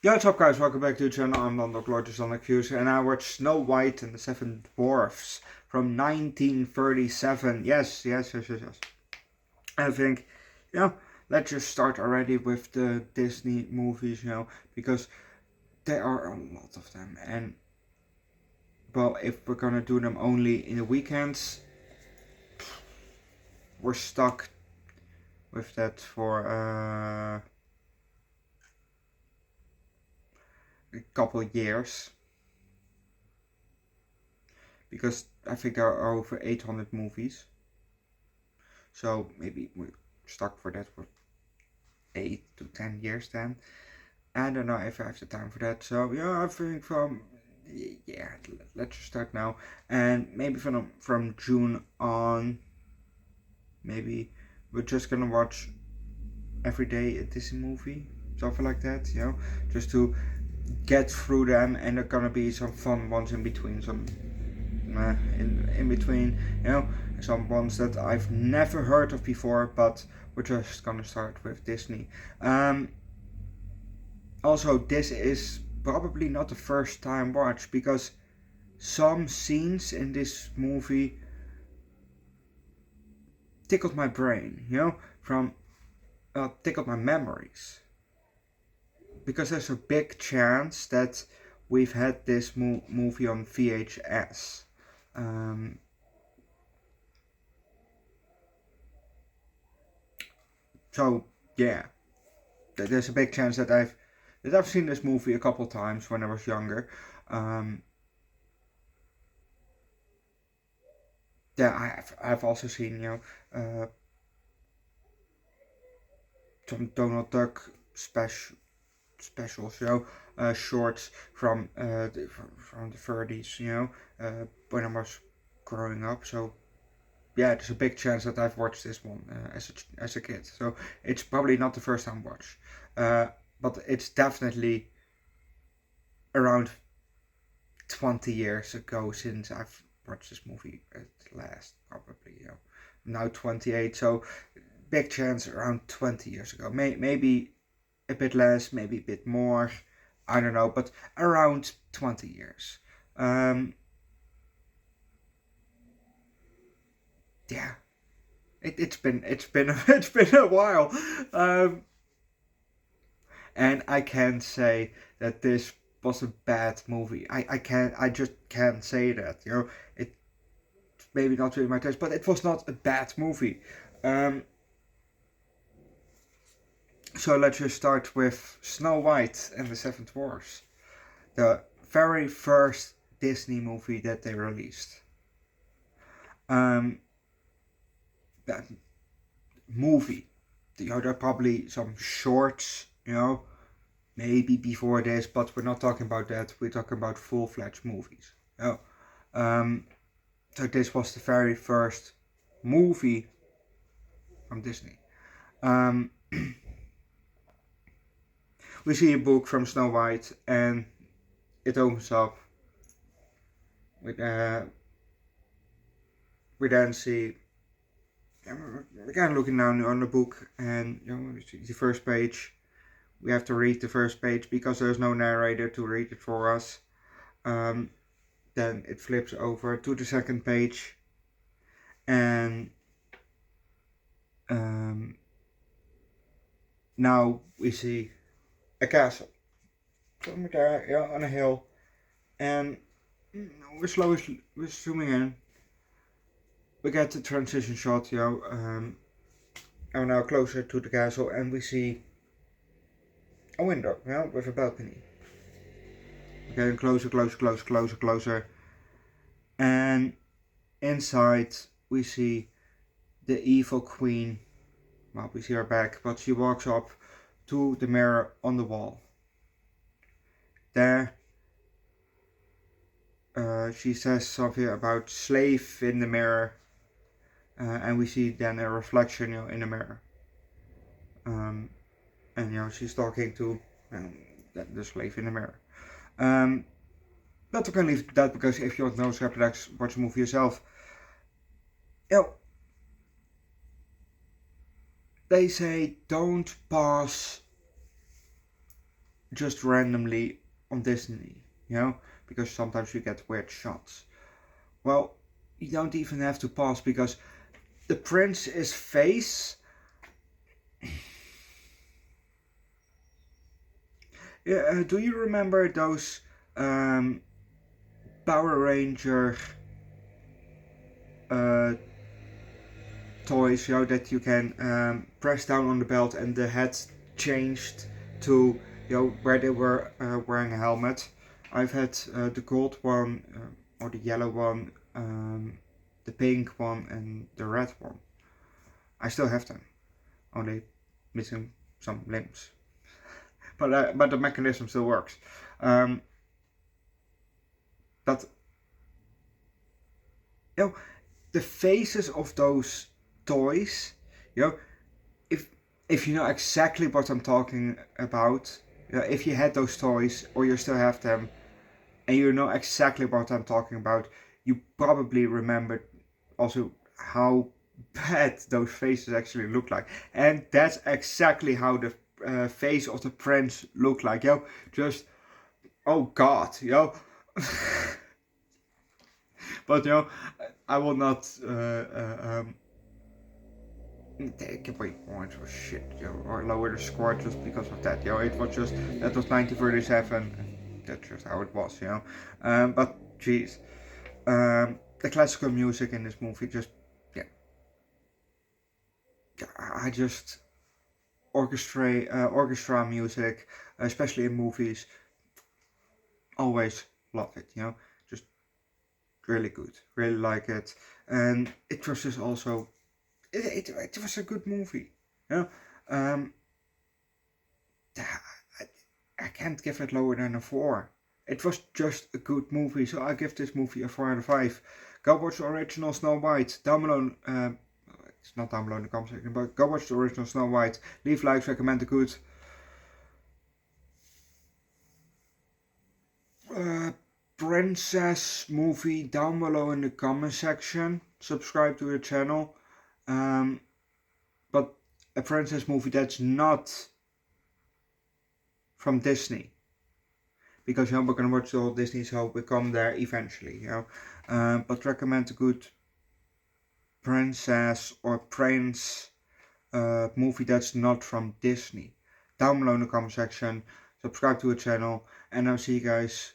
Yo, what's up guys, welcome back to the channel. I'm Underdog Reacts, and I watched Snow White and the Seven Dwarfs from 1937. Yes. I think, let's just start already with the Disney movies, because there are a lot of them. And, well, if we're gonna do them only in the weekends, we're stuck with that for a couple years. Because I think there are over 800 movies. So maybe we're stuck for that for 8 to 10 years then. I don't know if I have the time for that. So I think let's just start now. And maybe from June on, maybe we're just gonna watch every day a Disney movie, something like that. Just to get through them, and there are gonna be some fun ones in between. Some in between, some ones that I've never heard of before, but we're just gonna start with Disney. Also, this is probably not the first time watch, because some scenes in this movie tickled my brain, tickled my memories. Because there's a big chance that we've had this movie on VHS. So yeah, there's a big chance that I've seen this movie a couple times when I was younger. I've also seen some Donald Duck specials, shorts from the 30s, when I was growing up. So yeah, there's a big chance that I've watched this one as a kid. So it's probably not the first time watch, but it's definitely around 20 years ago since I've watched this movie at last. Probably, I'm now 28, so big chance around 20 years ago. Maybe a bit less, maybe a bit more. I don't know, but around 20 years. Yeah, it's been it's been a while, and I can't say that this was a bad movie. I just can't say that. It maybe not really my taste, but it was not a bad movie. So let's just start with Snow White and the Seven Dwarfs, the very first Disney movie that they released. That movie, there are probably some shorts, maybe before this, but we're not talking about that. We're talking about full-fledged movies. So this was the very first movie from Disney. We see a book from Snow White, and it opens up with we then see, we're kind of looking down on the book, and the first page. We have to read the first page because there's no narrator to read it for us. Then it flips over to the second page, and now we see a castle somewhere there, on a hill, and we're zooming in. We get the transition shot, and we're now closer to the castle, and we see a window, with a balcony. We're getting closer, and inside we see the evil queen. Well, we see her back, but she walks up to the mirror on the wall. There, she says something about slave in the mirror, and we see then a reflection, in the mirror. And she's talking to the slave in the mirror. But we can leave that, because if you want to know Scrapbooks, watch the movie yourself. They say don't pass just randomly on Disney, you know, because sometimes you get weird shots. Well, you don't even have to pause because the prince's face. Yeah, do you remember those Power Ranger uh, toys, you know, that you can press down on the belt and the heads changed to, you know, where they were wearing a helmet? I've had the gold one, or the yellow one, the pink one, and the red one. I still have them, only missing some limbs. But the mechanism still works. But you know, the faces of those toys, you know, if if you know exactly what I'm talking about, you know, if you had those toys or you still have them, and you know exactly what I'm talking about, you probably remember also how bad those faces actually look like, and that's exactly how the face of the prince looked like, yo. Just, oh god, yo. But you know, I will not take away points or shit, yo, or lower the score just because of that, yo. It was just, that was 1937, and that's just how it was, you know. But jeez, the classical music in this movie just, yeah, I just orchestra music, especially in movies, always love it, you know. Just really good, really like it, and it was just also, it was a good movie, you know. Um, I, I can't give it lower than a 4. It was just a good movie, so I give this movie a 4 out of 5. Go watch the original Snow White. Down below, it's not down below in the comment section, but go watch the original Snow White. Leave likes, recommend the good. Princess movie down below in the comment section. Subscribe to the channel. But a princess movie that's not from Disney, because you know we're gonna watch the whole Disney, so we come there eventually, you know. But recommend a good princess or prince movie that's not from Disney down below in the comment section. Subscribe to the channel, and I'll see you guys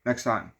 next time.